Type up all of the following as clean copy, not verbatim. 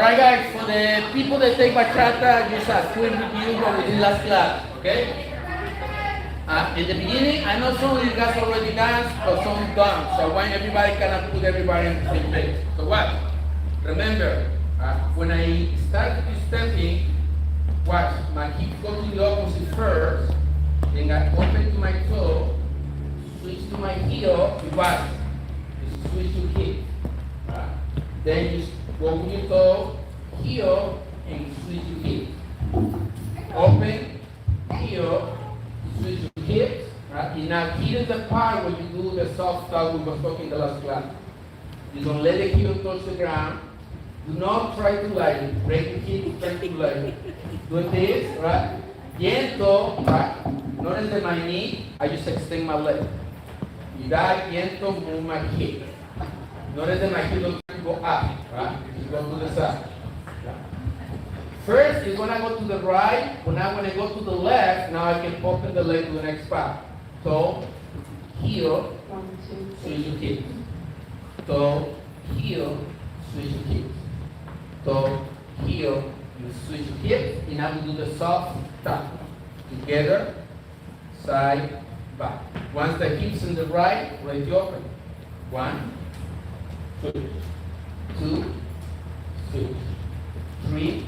Alright guys, for the people that take bachata, just a quick review from the last class, okay? In the beginning, I know some of you guys already danced, but some don't. So I want everybody kind of put everybody in the same place. So what? Remember, when I start stepping, watch, my hips go to the opposite first, then I open to my toe, switch to my heel, you watch, you switch to hip. Then you go with your toe, heel, and switch to hip. Open, heel, switch to hips, right? And now here's the part where you do the soft start we were talking in the last class. You don't let the heel touch the ground. Do not try to like break the hip, try to like do this, right? Viento, right? Notice that my knee, I just extend my leg. Y da viento, move my hip. Notice that my hip doesn't go up, right? You go to the side. First, it's when I go to the right, when I go to the left, now I can open the leg to the next spot. Toe, heel, switch to hips. Toe, heel, switch to hips. Toe, heel, you switch to hips, and now we do the soft tap. Together, side, back. Once the hips in the right, raise you open. 1, 2, 2, switch. 3,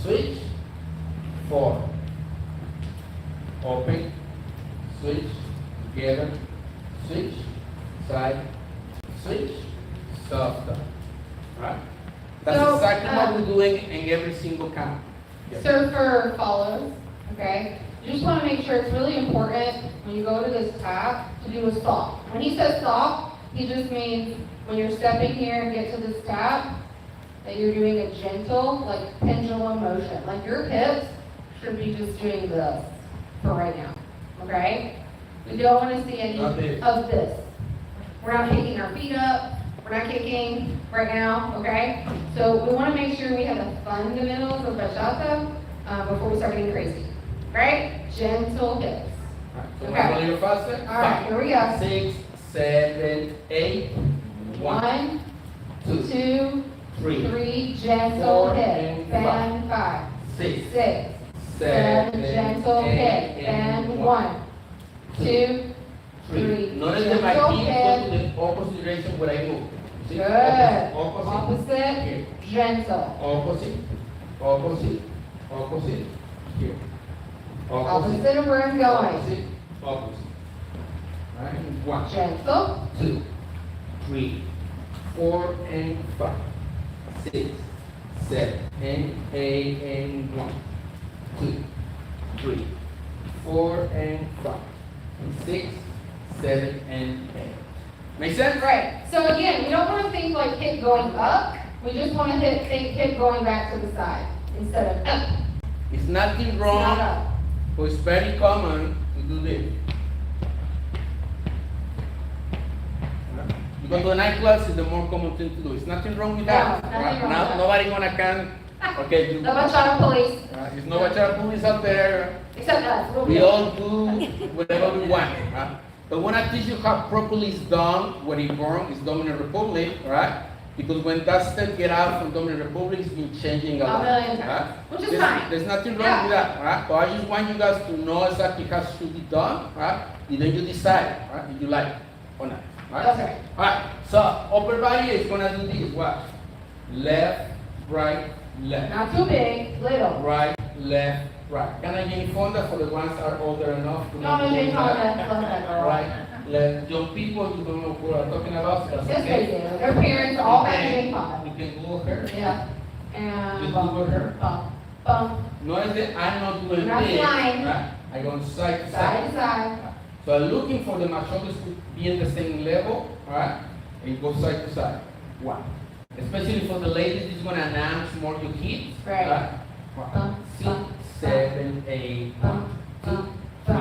switch, 4, open, switch, together, switch, side, switch, soft tap. Right? That's So, exactly what we're doing in every single count. Yes. Surfer follows, okay? You just want to make sure it's really important when you go to this tap to do a soft. When he says soft, he just means when you're stepping here and get to this tap, that you're doing a gentle, like pendulum motion. Like your hips should be just doing this for right now, okay? We don't want to see any of this. We're not kicking our feet up. We're not kicking right now, okay? So we want to make sure we have the fundamentals of bachata before we start getting crazy, right? Gentle hips. So okay. You're faster. All right, here we go. 6, 7, 8. 1, 2, 3, gentle 4, hips, and 5, 6, 7, gentle hips, and 1, 2, 3. Notice that my feet go to the opposite direction when I move. See? Good. Opposite. Here. Gentle. Opposite. Here. Opposite of where I'm going. Opposite. Right? 1, Gentle. 2, 3, 4, and 5. 6, 7, and 8, and 1, 2, 3, 4, and 5, 6, 7, and 8. Make sense? Right. So again, we don't want to think like hip going up. We just want to think hip going back to the side instead of up. It's nothing It's wrong, not up. but it's very common to do this. You go to a nightclub, it's the more common thing to do. It's nothing wrong with that. No, nothing wrong with that. Nobody gonna can. Okay, The bachata police. there's no bachata police out there. Except us. We all do whatever we want. Right? But when I teach you how properly it's done, what it born is Dominican Republic, right? Because when that step get out from Dominican Republic, it's been changing a lot. A million times. Right? Which is fine. There's nothing wrong with that, right? But I just want you guys to know exactly how it should be done, right? And then you decide, right? If you like it or not. Right? That's right. Alright, so upper body is gonna do this. Watch. Left, right, left. Not too big, little. Right, left, right. Can I get fonda for the ones that are older enough to No, no, do you that? Right, left. Young people who don't know what I'm talking about, that's Yes, okay. they do. Their parents all have Jane Fonda. We can Google her. Yeah. And Just Google her. bump. Notice that I'm not doing Not this. flying. Right? I go side to Side to side. side. So I'm looking for my shoulders to be in the same level, right? And go side to side. 1. Especially for the ladies, it's gonna announce more your hips. Right. 1, 6, 7, 8, 1, 2, 3,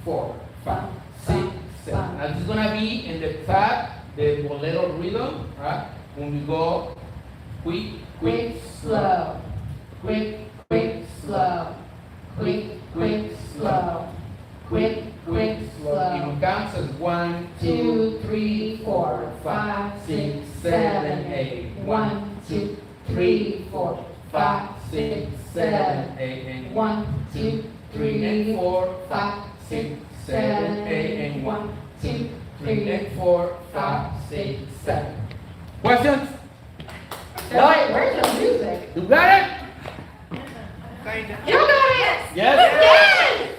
4, 5, 6, 7. Now this is gonna be in the tap, the bolero rhythm, right? When we go quick, slow. Quick, slow. Quick, slow. Quick, slow. It will count as 1, 2, 3, 4, 5, 6, 7, 8. 1, 2, 3, 4, 5, 6, 7, 8, and 1, 2, 3 and 4, 5, 6, 7, 8, and 1, 2, 3 and 4, 5, 6, 7. Questions? Where's the music? You got it? You got it! Yes? Yes!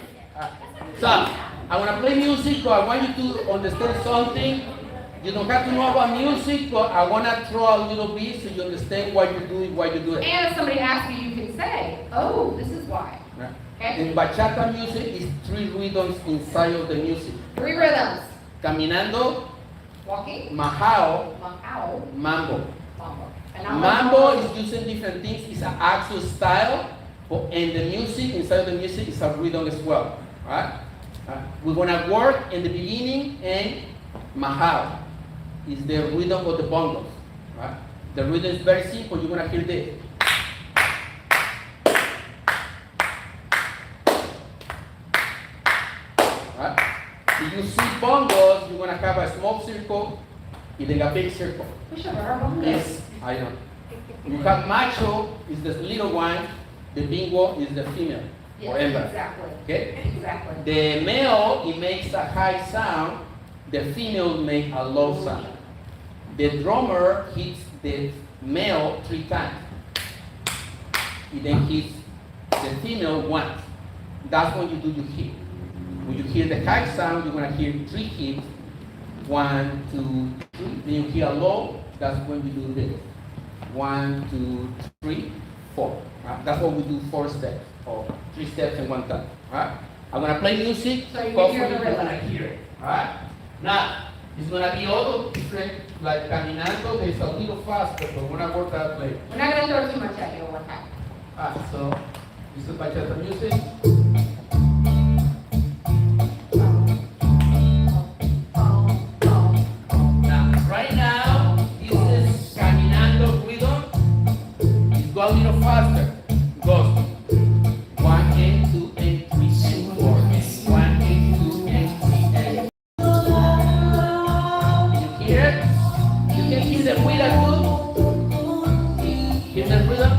So, I want to play music, but I want you to understand something. You don't have to know about music, but I want to throw a little bit so you understand what you're doing, why you do it. And if somebody asks you, you can say, oh, this is why. Right. Okay? In bachata music, is 3 rhythms inside of the music. 3 rhythms. Caminando, Walking, majao, Macau, mambo. mambo. And I'm Mambo is using different things. It's an actual style, but in the music, inside the music, is a rhythm as well. Right? We're gonna work in the beginning and mahao is the rhythm of the bongos. Right? The rhythm is very simple. You're gonna hear this. Right? If you see bongos, you're gonna have a small circle and then a big circle. We should wear our bongos. Yes, I know. You have macho is the little one, the bingo is the female. Yes, Or hembra. exactly. Okay? Exactly. The male, it makes a high sound. The female make a low sound. The drummer hits the male 3 times. He then hits the female once. That's when you do your hit. When you hear the high sound, you're gonna hear 3 hits. 1, 2, 3. Then you hear a low, that's when you do this. 1, 2, 3, 4. Right? That's what we do 4 steps, or 3 steps in 1 time. Right? I'm gonna play music, So you can hopefully hear the you're rhythm. gonna hear it. Alright? Now, it's gonna be all different, like caminando, it's a little faster, but we're gonna work that later. We're not going to throw too much at you one time. Alright, so this is bachata music. Now, right now, this is caminando rhythm. It's go a little faster. It goes 1 and 2 and 3 and 4 and 1 and 2 and 3 and. You hear it? You can hear the guira too. Hear the rhythm?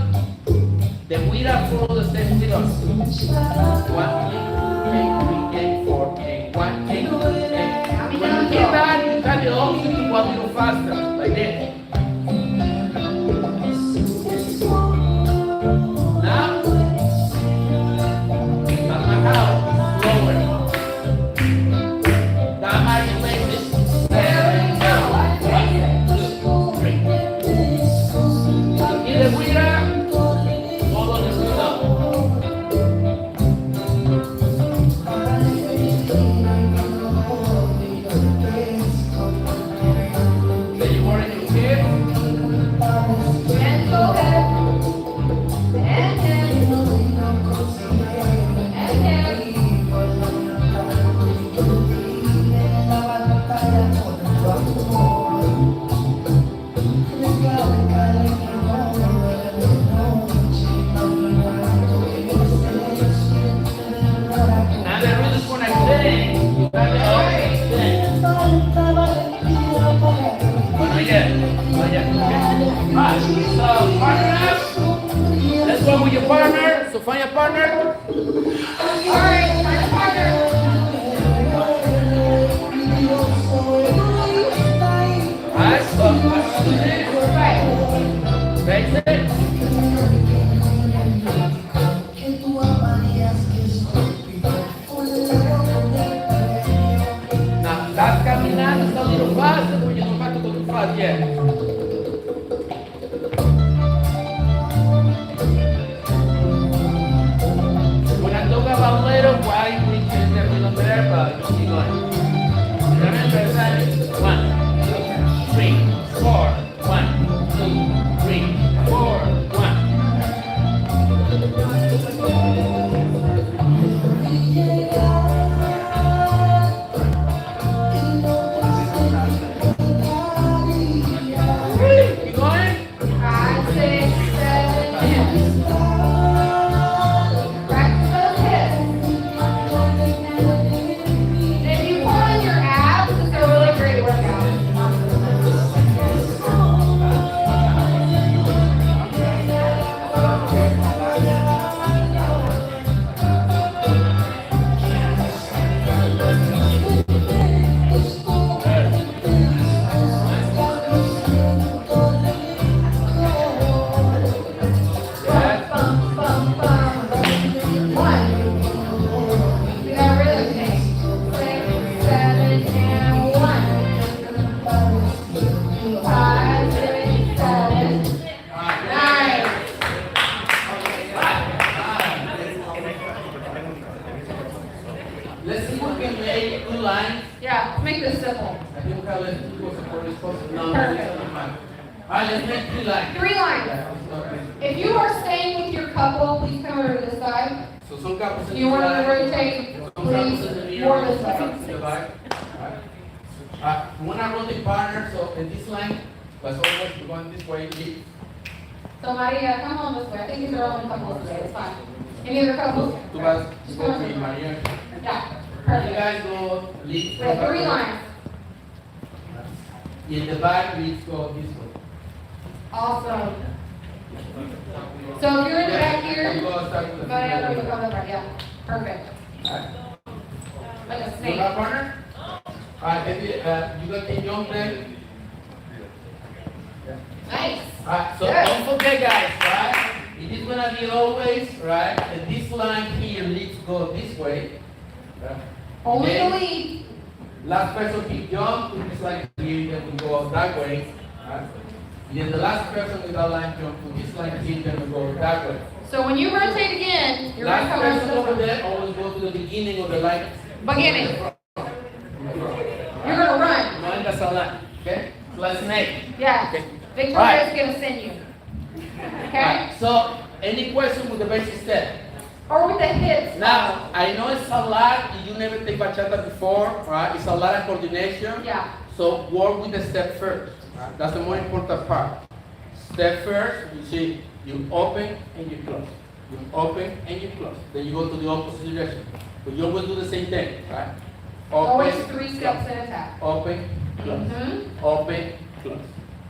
The guira follow the same rhythm. 1 and 3 and 4 and 1 and 2 and. When you hear that, you can also do a little faster, like this. Now, that's my house, slower. That might be like this. 7, 8, 1, 2, 3. Hear the guira, follow the rhythm. Then you want to hear. And go ahead. And then. And then. Now the rhythm is when I sing, you have to always sing. But not yet. Not yet. Okay. Alright, so partner up. Let's go with your partner. So find your partner. Alright, find a partner. Alright, so let's do this. Right. Face it. Now that's caminando, it's a little faster, but you don't have to go too fast yet. When I talk about later, why we change the rhythm there, but you keep going. Remember, that 1, 2, 3, 4. 1, 2, 3, 4, 1. I think we have less people support this course. No, Perfect. it's not mine. Alright, let's make 3 lines. 3 lines. Yeah, okay. If you are staying with your couple, please come over to this side. So some couples If you want to rotate, some couples in the please, middle, more this some couples in way. the back. We want to rotate partner, so in this line, as always, we're going this way. Lead. So Maria, come on this way. I think these are all in couples today, it's fine. Any other couples? Tú vas, Just go come with on. Maria. Yeah, You perfect. guys go lead. We have 3 lines. In the back, leads go this way. Awesome. So if you're in the back here, You go start with the Mariana will middle. come over, yeah, perfect. Alright. Like a You snake. got partner? Alright, you got the young man. Nice. Alright, so Yes. don't forget guys, right? It is gonna be always, right? And this line here leads go this way. Right? Only the Then lead. last person keep jump to this line here, then we go that way. Right? Then the last person with that line jump to this line here, then we go that way. So when you rotate again, you're gonna Last come over person over to this there always go to the beginning of the line. Beginning. You're gonna run. No in the sala, okay? So let's make. Yeah. Okay. Victoria's gonna send you. Okay? Alright, so any question with the basic step? Or with the hips. Now, I know it's a lot, you never take bachata before, right? It's a lot of coordination. Yeah. So work with the step first. Right? That's the more important part. Step first, you see, you open and you close. You open and you close. Then you go to the opposite direction. But you always do the same thing, right? Always Open, 3 steps at a time. open, close. Mm-hmm. Open, close.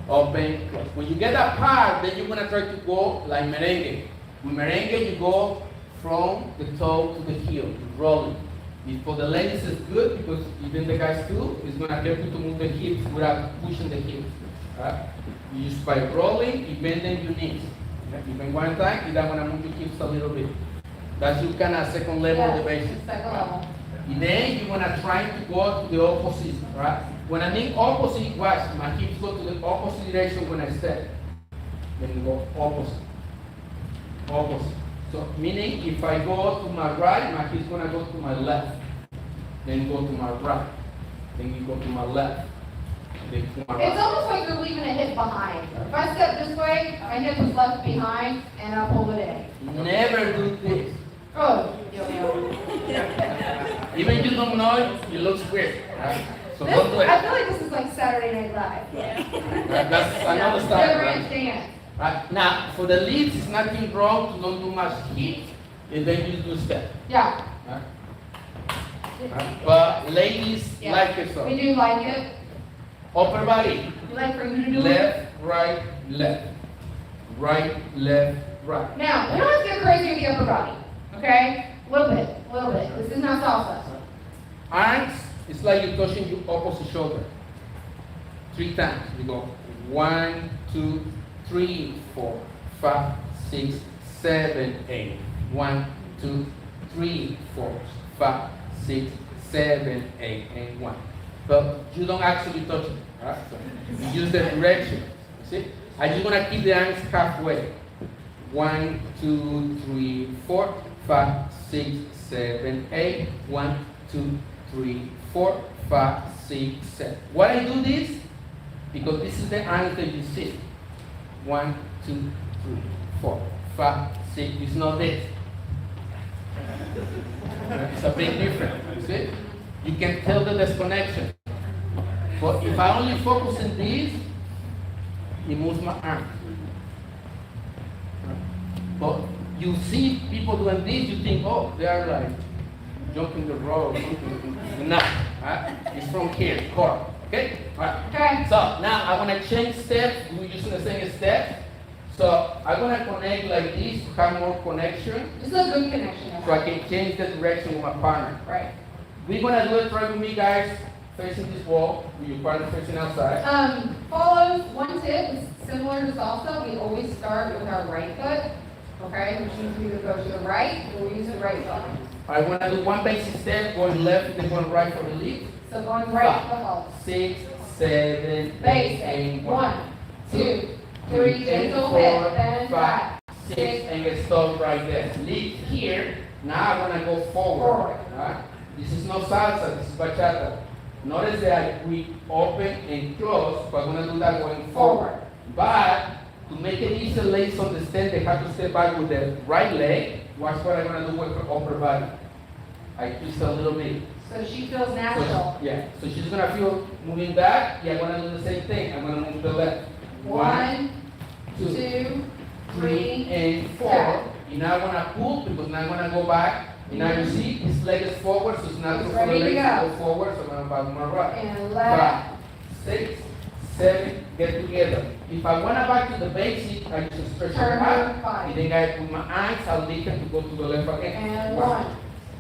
Open, close. When you get that part, then you're gonna try to go like merengue. With merengue, you go from the toe to the heel, you rolling. If for the ladies it's good because even the guys too, it's gonna help you to move the hips without pushing the hips. Right? You just by rolling, you bending your knees. You bend one time, you're gonna move your hips a little bit. That's your kind of second level of the basics. Second level. And then you're gonna try to go to the opposite, right? When I mean opposite, watch, my hips go to the opposite direction when I step. Then you go opposite. Opposite. So meaning if I go to my right, my hips gonna go to my left. Then go to my right. Then you go to my left. Then to my It's right. almost like you're leaving a hip behind. If I step this way, my hip is left behind and I pull it in. Never do this. Oh. Even you don't know it, it looks weird. Right? So This, don't do it. I feel like this is like Saturday Night Live. Right? That's another The style. ranch Right? dance. Right? Now, for the leads, it's nothing wrong to don't do much hit, and then you do step. Yeah. Right? Right? But ladies Yeah. like it so. We do like it. Upper body, We like for you to do it. left, right, left. Right, left, right. Now, we don't have to get crazy with the upper body. Okay? A little bit. A little bit. This is not salsa. Arms, it's like you're touching your opposite shoulder. 3 times. You go 1, 2, 3, 4, 5, 6, 7, 8. 1, 2, 3, 4, 5, 6, 7, 8, and 1. But you don't actually touch it, right? So you use the direction. You see? I'm just gonna keep the arms halfway. 1, 2, 3, 4, 5, 6, 7, 8. 1, 2, 3, 4, 5, 6, 7. Why I do this? Because this is the angle that you see. 1, 2, 3, 4, 5, 6. It's not this. It's a big difference. You see? You can tell the disconnection. But if I only focus on this, it moves my arm. But you see people doing this, you think, oh, they are like jumping the rope. No, right? It's from here, core. Okay? All right. Okay? So now I want to change steps. We're using the same steps. So I'm going to connect like this to have more connection. This is a good connection. So I can change the direction with my partner. Right. We're going to do it right with me, guys, facing this wall, with your partner facing outside. Follows one tip is similar to salsa. We always start with our right foot. Okay? Which means we either go to the right or we use the right foot. I want to do one basic step, going left, then going right for the lead. So going right to the follow. 6, 7, 8, Basic. and 1, 2, 3, gentle head, bend, 5, 6, 6, and stop right there. Lead here. Now I'm gonna go forward. Forward. Right? This is no salsa. This is bachata. Notice that we open and close, but we're gonna do that going forward. But to make it easier, ladies understand they have to step back with the right leg. Watch what I'm gonna do with her upper body. I twist a little bit. So she feels natural. So she's gonna feel moving back. Yeah, I'm gonna do the same thing. I'm gonna move to the left. 1, 2, 3, and 4. tap. You now wanna pull because now I'm gonna go back. And now you see his leg is forward, so it's not He's for the ready to leg to go. go forward, so I'm gonna back my right. And left. 5, 6, 7, get together. If I wanna back to the basic, I just stretch my Turn back. her 5. And then I with my arms, I'll lift them to go to the left again. And 1,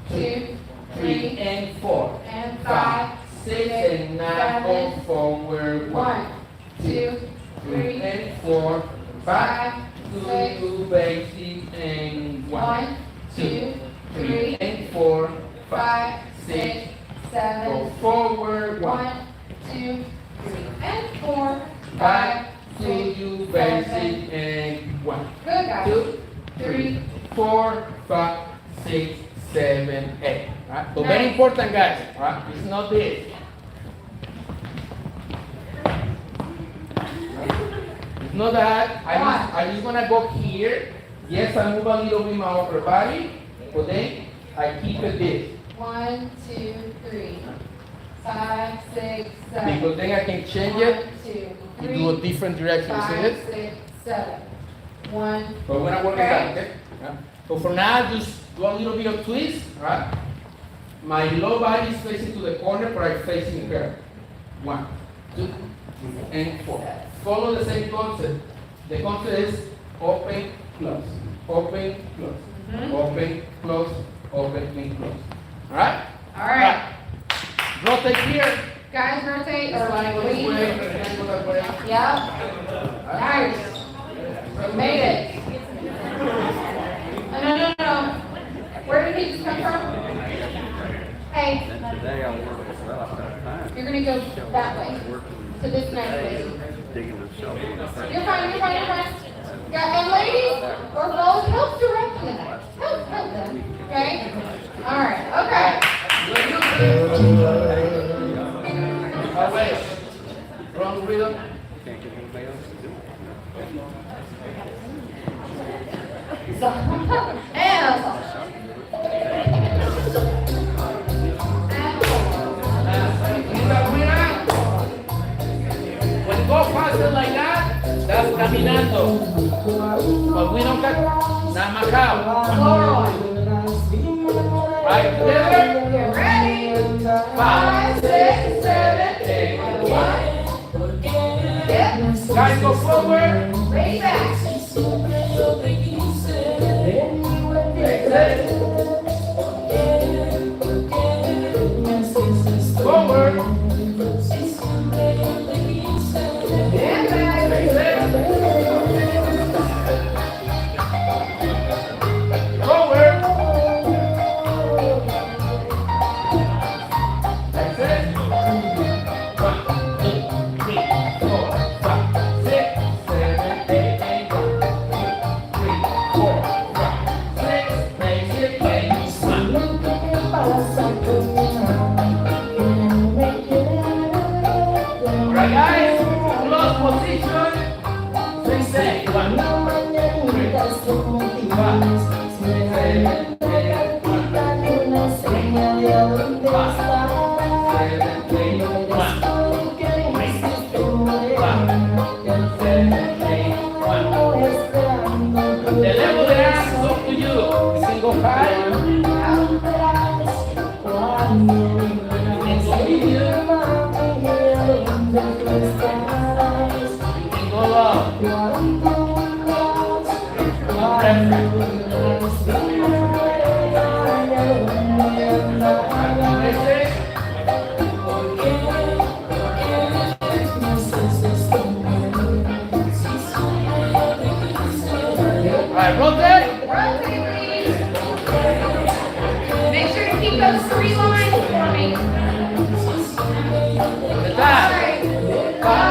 2, 3, and 4. and 5, 5, 6, and now go forward. 1, 2, 3, 3, and 4. 5, 2, 6, 2, basic, and 1, 2, 3, and 4. 5, 6, 6, go 7, forward. 1, 2, 3, and 4, 5, 5, 2, 6, you 7. basic, and 1. Good, guys. 2, 3, 4, 5, 6, 7, 8. Right? So very Nice. important, guys. Right? It's not this. It's not that. I'm just gonna go here. Yes, I move a little bit my upper body, but then I keep it this. 1, 2, 3, 5, 6, 7. Because then I can change it 1, 2, to do a 3, different direction. See 5, it? 6, 7. 1. But we're gonna work on that, okay? Yeah. So for now, just do a little bit of twist, right? My low body is facing to the corner, but I'm facing her. 1, 2, and 4. Follow the same concept. The concept is open, close, open, close, open, close, open, and close. All right? All right. Rotate here. Guys, rotate or Slide this lean. way, and go that way. Yep. Nice. You made it. No. Where did he just come from? Hey, Today I worked well, I've got time. you're gonna go that way, to this next place. Digging the shovel. You're fine. Yeah, and ladies, or fellas, help directing them. Help them, okay? All right, okay. Away. Wrong rhythm. Can't get anybody else to do it. So, and a When go faster like that, that's caminando. But we don't got nada marcado. Right, together. Get ready. 5, 6, 7, 8, 1. Yep. Guys, go forward. Way back. Exit. Forward. And back. Exit. Forward. Exit. 1, 2, 3, 4, 5, 6, 7, 8, 1, 2, 3, 4, 5, 6, basic, 1. Right, guys? Close position. 3 seconds. 1, 2, 3, 4, 5, 6, 7, 8, 1, 2, 3, 4, 5, 7, 8, 1, 7, 8, 1. The level of the arms is up to you. You can go high. You can go medium. You can go low. Alright, rotate. Rotate, please. Make sure to keep those 3 lines for me. The top. All right. 5,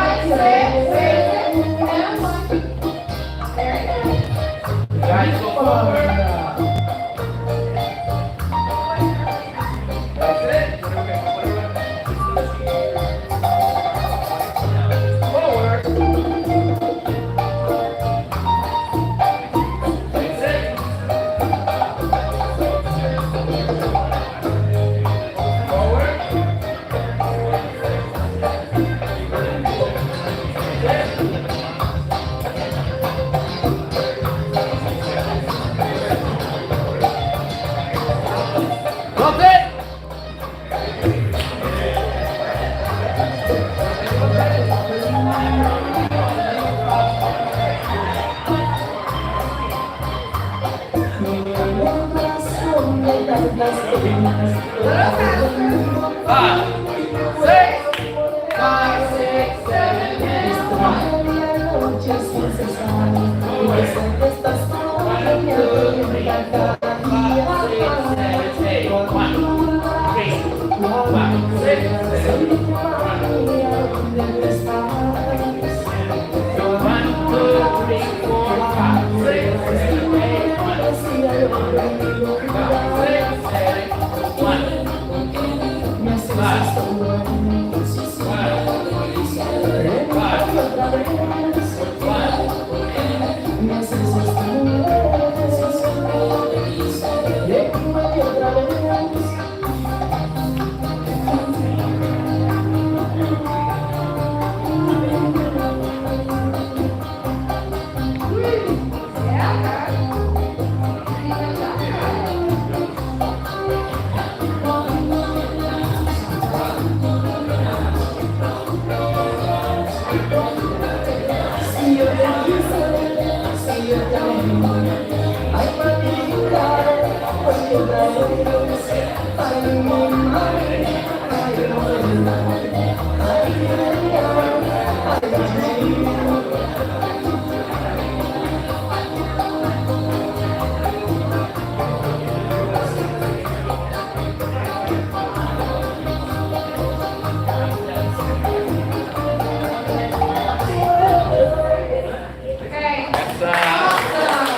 Okay. Awesome.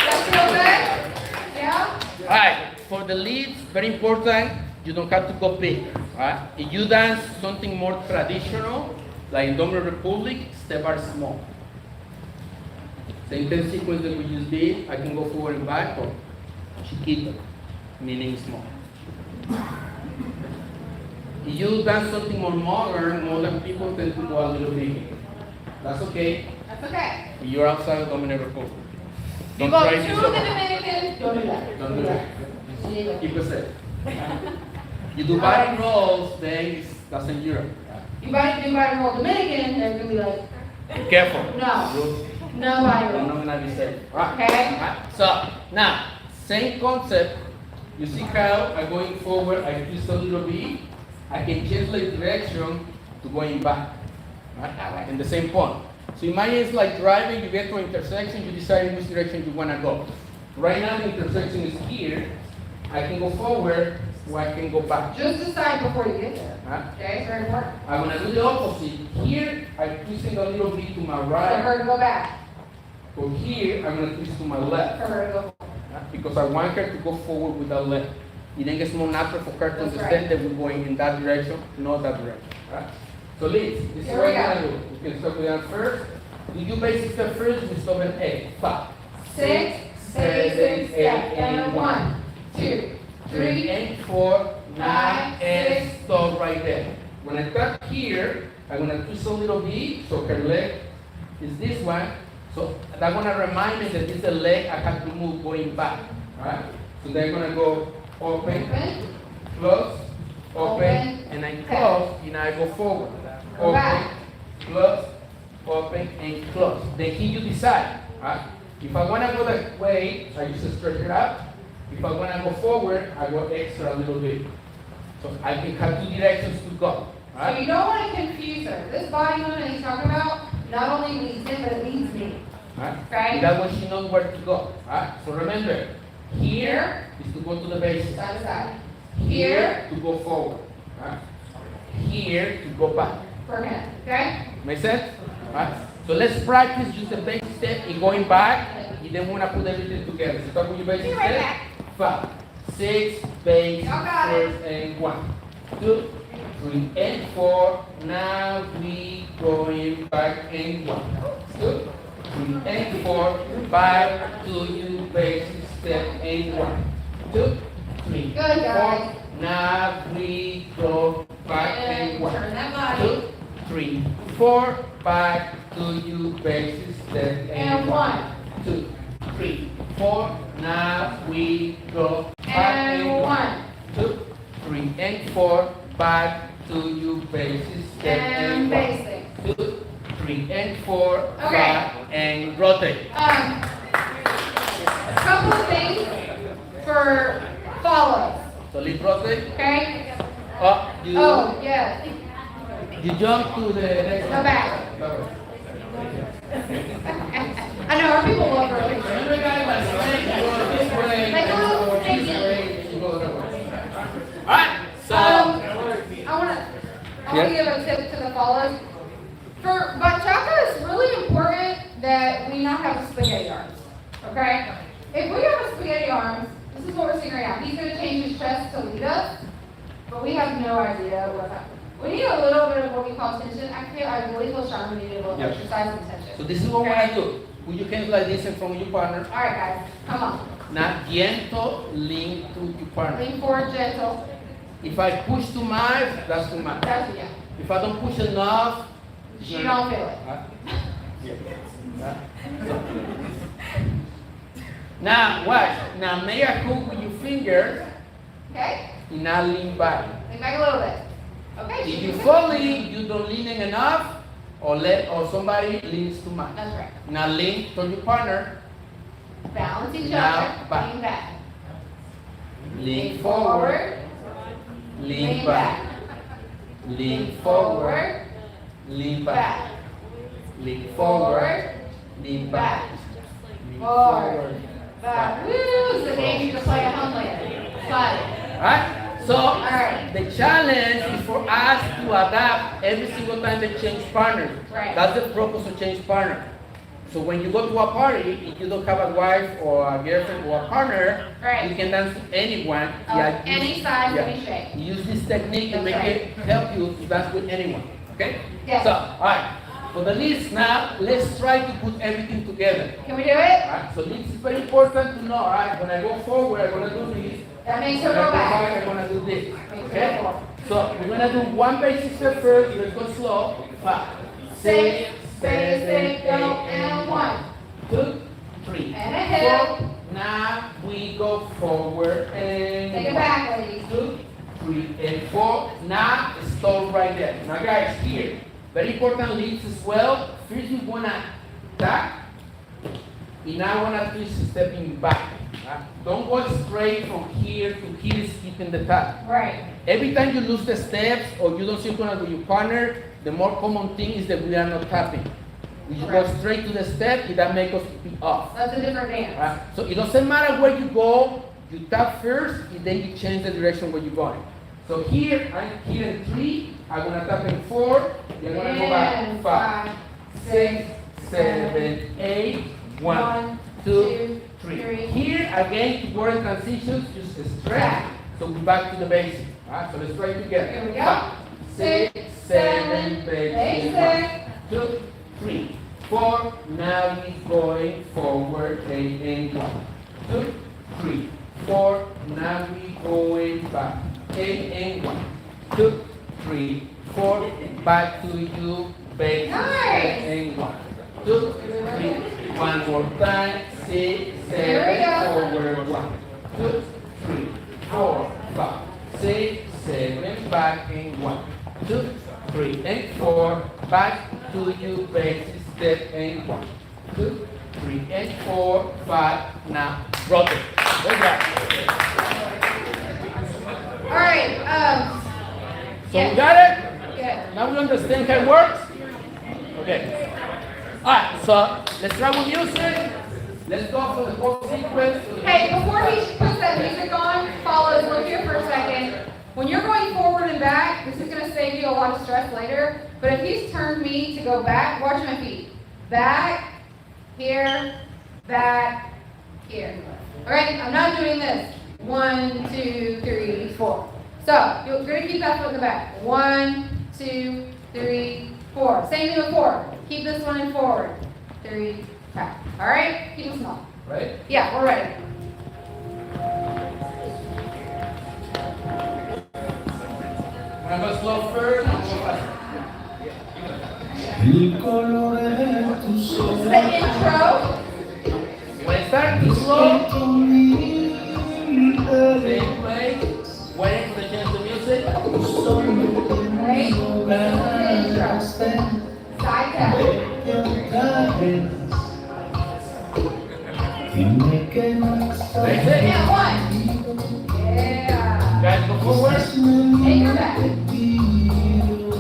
That feel good? Yeah? Alright, for the leads, very important, you don't have to go big. Alright? If you dance something more traditional, like in Dominican Republic, step are small. Same ten sequence that we just did, I can go forward and back, or chiquito, meaning small. If you dance something more modern people tend to go a little bigger. That's okay. That's okay. If you're outside of Dominican Republic. You Don't go try to this the up. Dominican, don't do that. Don't do that. Yeah. Keep it safe. You do body rolls, then that's in Europe. You body roll Dominican, they're gonna be like, Be careful. no, no body I'm roll. not gonna be safe. Alright. Okay? Alright. So now, same concept. You see how I'm going forward, I twist a little bit. I can change the direction to going back. Right? In the same point. So imagine it's like driving, you get to an intersection, you decide in which direction you wanna go. Right now the intersection is here. I can go forward or I can go back. Just decide before you get there. Huh? Okay, it's very important. I'm gonna do the opposite. Here, I'm twisting a little bit to my For right. her to go back, Or here, I'm gonna twist to my left. for her to go. Because I want her to go forward with that left. You think it's more natural for her to That's understand that we're going in that direction, not that direction. Right? So Liz, this is Here what we we're go. gonna do. We can start with that first. Do you basic step first? We stop at 8. 5. 6, 7, step, and 1, 2, 3, and 4, 9, 5, and 6. stop right there. When I cut here, I'm gonna twist a little bit, so her leg is this one. So that's gonna remind me that this is the leg I have to move going back. Right? So they're gonna go open, open, close, open, Open. and I close, and I go forward. Go Open, back. close, open, and close. Then here you decide. Right? If I wanna go that way, I just stretch it out. If I wanna go forward, I go extra a little bit. So I can have two directions to go. So Right? you don't want to confuse her. This body movement he's talking about not only leads him, but it leads me. Right? Okay? That way she knows where to go. Right? So remember, here is to go to the basics. Side to side. Here to go forward. Right? Here to go back. For him. Okay? Make sense? Right? So let's practice just the basic step in going back, and then we're gonna put everything together. So start with your basic Be right step. back. 5, 6, base, Y'all got it. first, and 1, 2, 3, and 4. Now we going back and 1, 2, 3, and 4. Back to you basic step and 1, 2, 3, Good, guys. 4. Now we go back and 1. turn that body. 2, 3, 4, back to you basic step And 1. 2, 3, 4. Now we go back And 1. 2, 3, and 4. Back to you basic step And 1. basic. 2, 3, and 4. Okay. Back and rotate. A couple of things for follows. So let's rotate. Okay? Up, you, Oh, yes. you jump to the next Go one. back. Go back. I know, our people love rotation. Everybody was saying you go this way, Like a little you go this sticky. way, you go that way. Alright, so. I wanna give a tip to the followers. For bachata, it's really important that we not have spaghetti arms, okay? If we have a spaghetti arms, this is what we're seeing right now. He's gonna change his chest to lead us, but we have no idea what happened. We need a little bit of what we call tension. Actually, I really feel strong we need a little exercise and tension. So this is what we're gonna do. Put your hands like this in front of your partner. All right, guys, come on. Now, gentle, lean to your partner. Lean forward, gentle. If I push too much, that's too much. That's yeah. If I don't push enough, You don't feel it. Now, watch. Now, make a hook with your fingers Okay? and now lean back. Lean back a little bit. Okay. If you fall in, you don't lean in enough, or somebody leans too much. That's right. Now, lean to your partner. Balance each Now, other. back. Lean back. Lean forward. Lean back. Lean forward. Lean back. Lean forward. Lean back. Lean Forward. Back. Woo! It's the game you can play at home later. Fun. Alright? So, Alright. the challenge is for us to adapt every single time they change partners. Right. That's the purpose of change partner. So when you go to a party, if you don't have a wife or a girlfriend or a partner, Right. you can dance to anyone. Of any size, any shape. Use this technique to That's make right. it help you to dance with anyone. Okay? Yes. So, alright. For the list now, let's try to put everything together. Can we do it? Alright? So this is very important to know. Alright? When I go forward, I'm gonna do this. That makes When her I go go back, back. I'm gonna do this. Okay? So we're gonna do one basic step first. Let's go slow. 5, 6, 7, 8, go, and 1. 2, 3, And ahead. 4. Now we go forward and Take it back, ladies. 2, 3, and 4. Now stop right there. Now guys, here, very important leads as well. First you wanna tap, and now wanna twist stepping back. Don't go straight from here to here, skipping the tap. Right. Every time you lose the steps or you don't synchronize with your partner, the more common thing is that we are not tapping. We just go Correct. straight to the step, and that makes us be off. That's a different dance. So it doesn't matter where you go, you tap first, and then you change the direction where you're going. So here, I'm here in 3, I'm gonna tap in 4, then I'm gonna go And back 5, 6, 7, 8, 1, 2, 3. Here, again, to work in transitions, just stretch, so we're back to the basic. Alright, so let's try it together. Here we go. 5, 6, 7, 8, 1, 2, 3, 4. Now he's going forward, 8 and 1, 2, 3, 4. Now we going back, 8 and 1, 2, 3, 4. Back to you, basic, Nice. 8 and 1, 2, 3. One more time, 6, There we 7, go. forward, 1, 2, 3, 4, 5, 6, 7, back and 1, 2, 3, and 4, back to you, basic step and 1, 2, 3, and 4, 5. Now rotate. Good job. All right. So we got it. Good. Now we understand how it works. Okay. All right. So let's try with music. Let's go for the whole sequence. Hey, before he puts that music on, follows, look here for a second. When you're going forward and back, this is going to save you a lot of stress later. But if he's turned me to go back, watch my feet. Back, here, back, here. All right, I'm not doing this. 1, 2, 3, 4. So you're going to keep that foot in the back. 1, 2, 3, 4. Same thing with 4. Keep this one in forward. 3, back. All right, keep them small. Right? Yeah, we're ready. I'm gonna go slow first. I'm gonna go fast. This is the intro. When I start too slow, same place, waiting for the chance of music. Right? This is the intro. Side tap. That's it. Yeah, 1. Yeah. Guys, go forward. Take her back.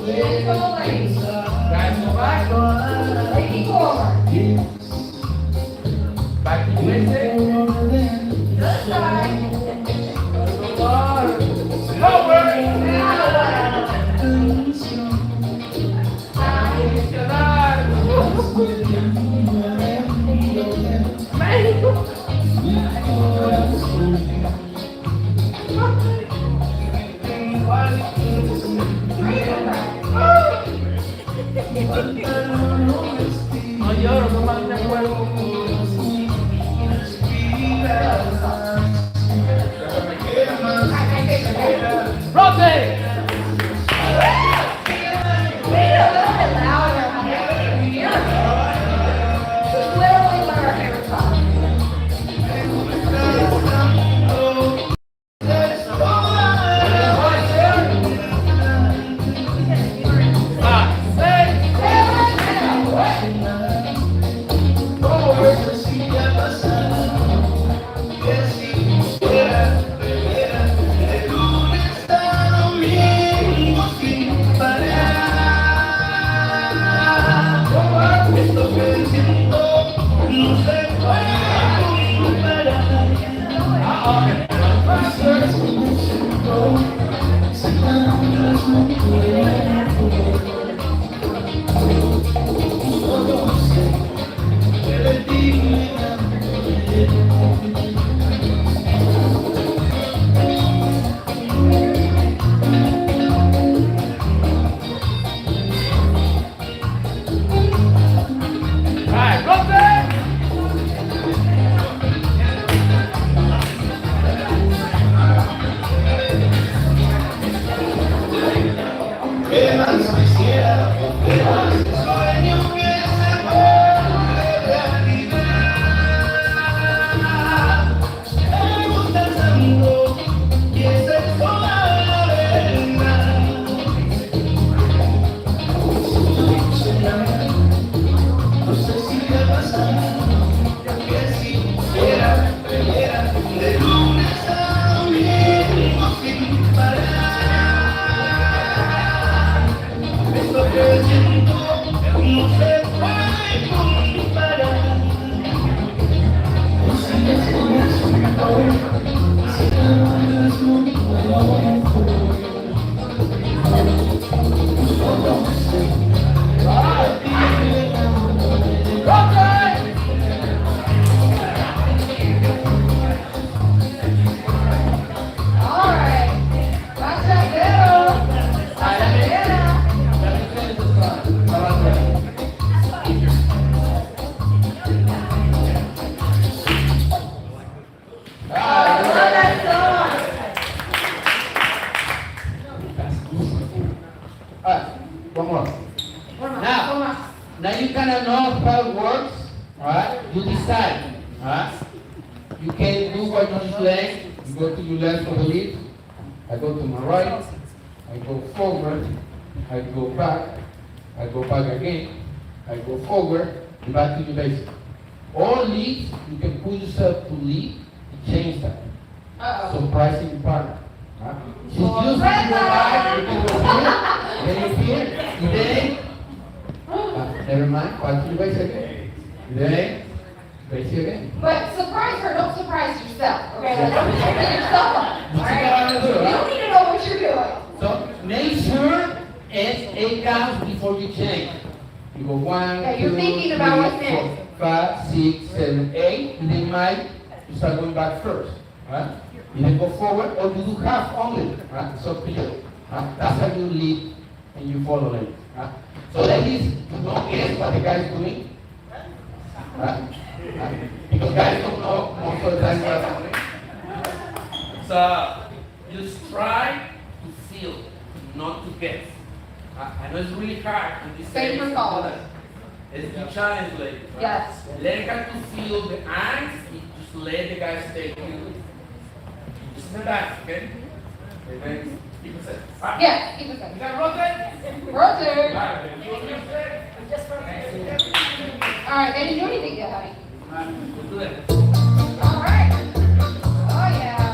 Gentle, ladies. Guys, Lady forward. Back to Wednesday. Good side. No lloro, no más me acuerdo. Rotate! Back to the basic. All leads, you can put yourself to lead and change that. Surprising your partner. She's used to go back, you can go here, then never mind, back to the basic again. Then, basic again. But surprise her, don't surprise yourself, okay? Don't set yourself up, alright? You don't need to know what you're doing. So, make sure S8 counts before you change. You go 1, Yeah, you're 2, thinking about 3, what's next. 4, 5, 6, 7, 8, and then you start going back first, right? You then go forward, or you do half only, right? It's up to you. Right? That's how you lead and you follow it. Right? So ladies, you don't guess what the guy is doing, right? Because guys don't know most of the time what's happening. So just try to feel, not to guess. I know it's really hard in this Same for college. It's the challenge, ladies. Right? Yes. Let her to feel the eyes, and just let the guy stay here. Just relax, okay? And then keep it set. Right? Yeah, keep it You going. got rotate? Rotate. Right. Alright, they didn't do anything yet, honey. Right, we'll do that. Alright. Oh, yeah.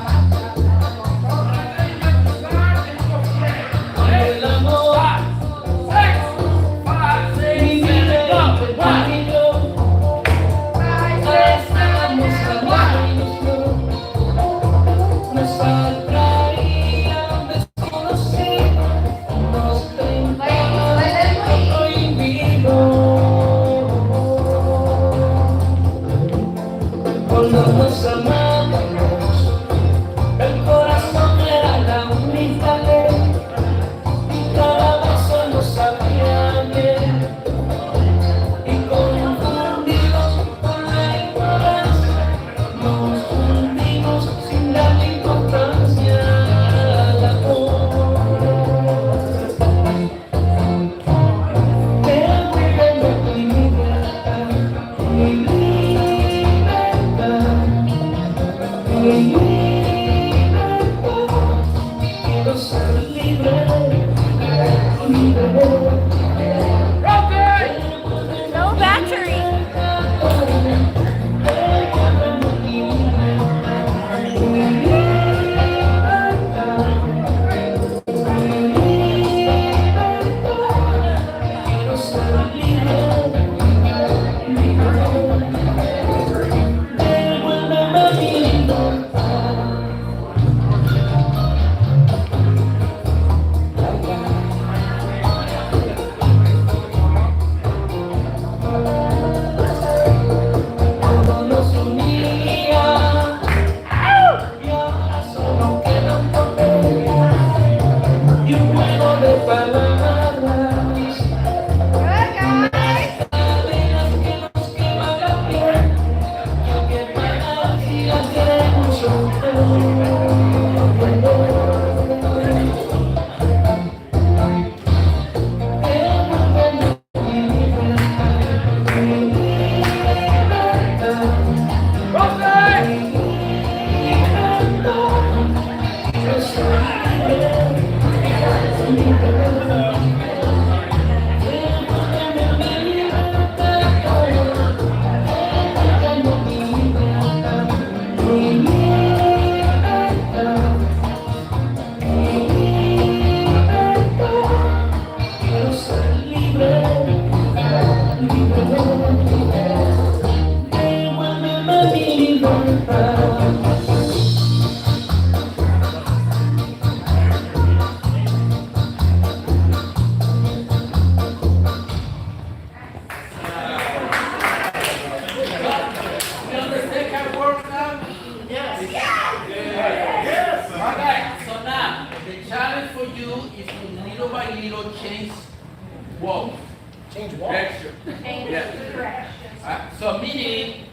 So meaning,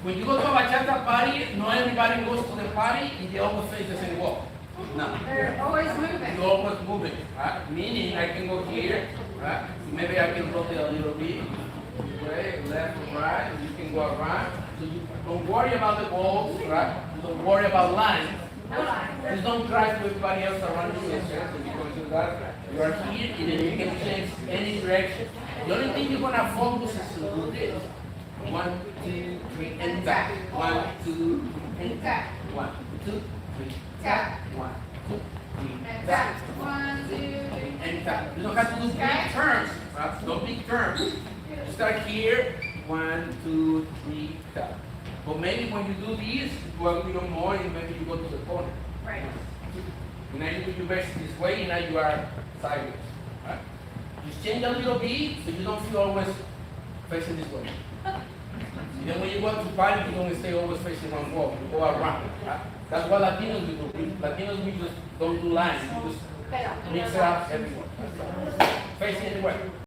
when you go to a bachata party, not everybody goes to the party and they always face the same wall. No. They're always moving. You're always moving. Right? Meaning, I can go here. Right? Maybe I can rotate a little bit. Right? Left or right. You can go around. So you don't worry about the walls. Right? Don't worry about lines. Just don't drive to everybody else around you. Because you that. You are here and then you can change any direction. The only thing you're gonna focus is to do this. 1, 2, 3, and tap. 1, 2, and tap. 1, 2, 3, tap. 1, 2, 3, tap. 1, 2, 3. And tap. You don't have to do big turns. Right? No big turns. You start here. 1, 2, 3, tap. But maybe when you do this, you go a little more and maybe you go to the corner. Right. And now you do your best this way and now you are sideways. Right? Just change a little bit so you don't feel always facing this way. And then when you go to party, you don't stay always facing one wall. You go around. Right? That's what Latinos do. Latinos, we just don't do lines. We just mix it up everywhere. Facing anywhere.